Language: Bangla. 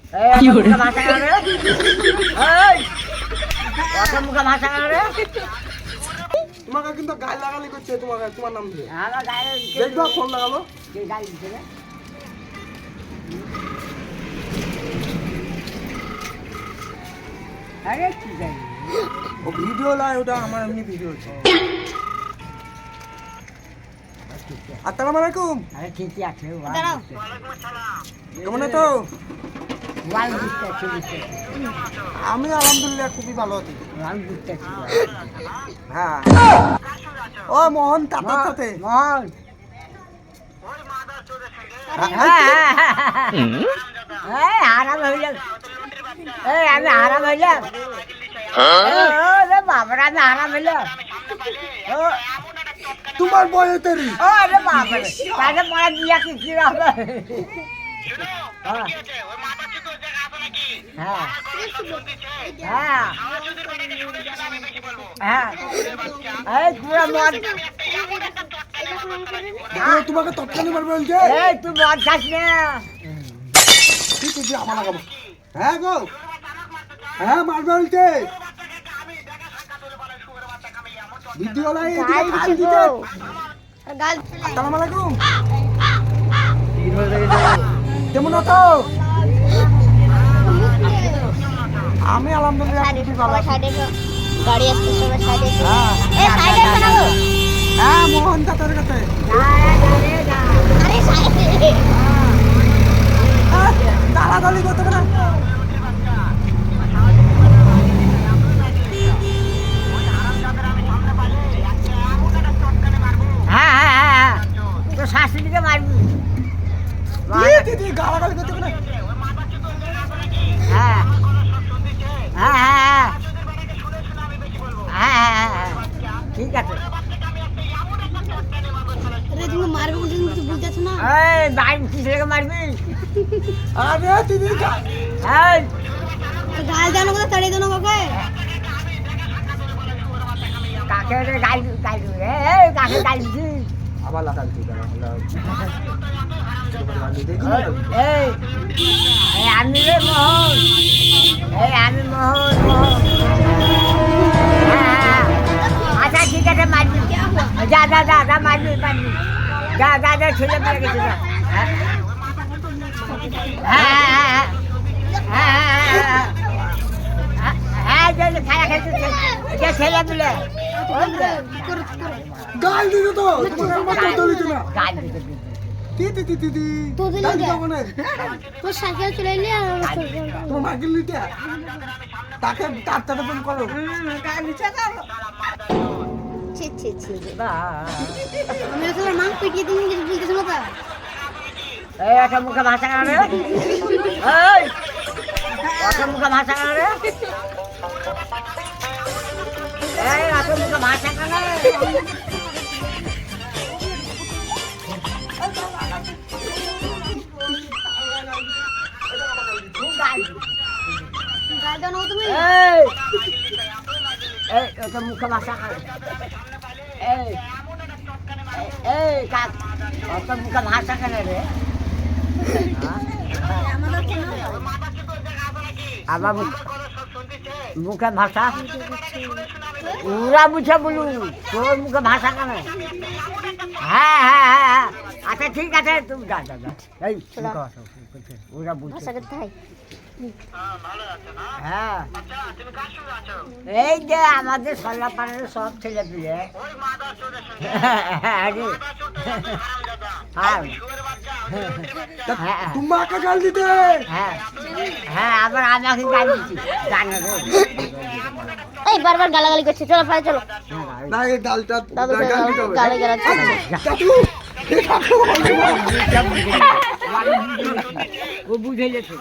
কি করে ভাষা করে এই কত মুখে ভাষা করে তোমাকে কিন্তু গায়ে লাগালি করছে তোমার নাম দিয়ে আমার গায়ে দেখবা ফোন লাগালো কে গায়ে দিছে রে আরে কি জানি ও ভিডিও লাই ওটা আমার এমনি ভিডিও হচ্ছে আসসালামু আলাইকুম আরে ঠিকই আছে দাঁড়াও। কেমন আছো ওয়াল দিতে আছে আমি আলহামদুলিল্লাহ খুবই ভালো আছি ওয়াল দিতে আছে হ্যাঁ ও মোহন তাতার সাথে মন এই আরাম হইলাম এই আমি আরাম হইলাম রে বাবারা আমি আরাম হইলাম তোমার বয়সেরই ও রে বাবারে তাহলে পড়া দিয়া কি হবে হ্যাঁ হ্যাঁ হ্যাঁ এই পুরা মদ তোমাকে তৎকালীন মারবে বলছে এই তুই মদ খাস না ঠিক আছে আমার লাগাবো হ্যাঁ গো হ্যাঁ মারবে বলছে ভিডিও লাই গাল দিতে আসসালামু আলাইকুম কেমন আছো আমি আলহামদুলিল্লাহ খুবই ভালো আছি গাড়ি আসছে সবাই সাইডে হ্যাঁ এই সাইডে শোনা গো হ্যাঁ মোহন তাতার কাছে আরে সাইডে তাড়াতাড়ি করতে না হ্যাঁ হ্যাঁ হ্যাঁ তো শাশুড়িকে মারবি দিদি গালাগালি করতে না হ্যাঁ হ্যাঁ হ্যাঁ হ্যাঁ হ্যাঁ হ্যাঁ ঠিক আছে আরে তুমি মারবে বলে তুমি বুঝতেছ না এই বাইক কিসের মারবি আরে দিদি এই গাল জানো কথা তাড়িয়ে দাও না কাকে কাকে রে গাই গাই এই কাকে গাই দিছি আবার লাগাল তুই এই এই আমি রে মোহন এই আমি মোহন মোহন হ্যাঁ, আচ্ছা ঠিক আছে মারবি যা যা যা যা মারবি মারবি যা যা যা ছেলে পেয়ে গেছে যা হ্যাঁ হ্যাঁ হ্যাঁ হ্যাঁ হ্যাঁ যে খায়া খেতে যে ছেলে পেলে গাল দিদি তো তোমাকে আমার তো দিতে না গাল দিতে দিদি দিদি দিদি তো দিলে গাল দে। দাও না তোর সাইকেল চলে এলি আর তোমার মাগিল নিতে তাকে তার সাথে ফোন করো গাল নিচে দাও ছি ছি ছি বা আমি আসলে মাং পিটিয়ে তুমি কিছু বলতেছ না তা এই একটা মুখে ভাষা কানে এই একটা মুখে ভাষা কানে এই একটা মুখে ভাষা কানে গাল দাও না তুমি এই এই একটা মুখে ভাষা কানে এই এই কাক একটা মুখে ভাষা কানে রে আমাদের কেন আবার মুখে ভাষা ওরা বুঝে বলু তোর মুখে ভাষা কেন হ্যাঁ হ্যাঁ হ্যাঁ আচ্ছা ঠিক আছে তুমি যা যা যা এই মুখে ভাষা ওরা বুঝছে ভাষা করতে হয় হ্যাঁ এই যে আমাদের সল্লাপাড়ার সব ছেলে পিলে হ্যাঁ তোমাকে গাল দিতে হ্যাঁ হ্যাঁ আবার আমাকে গাল দিচ্ছি জানো রে এই বারবার গালাগালি করছে চলো ভাই চলো না এই গালটা দাদু গাল দিতে হবে গালে গালা দাদু এই কাকু বলছে ও বুঝে গেছে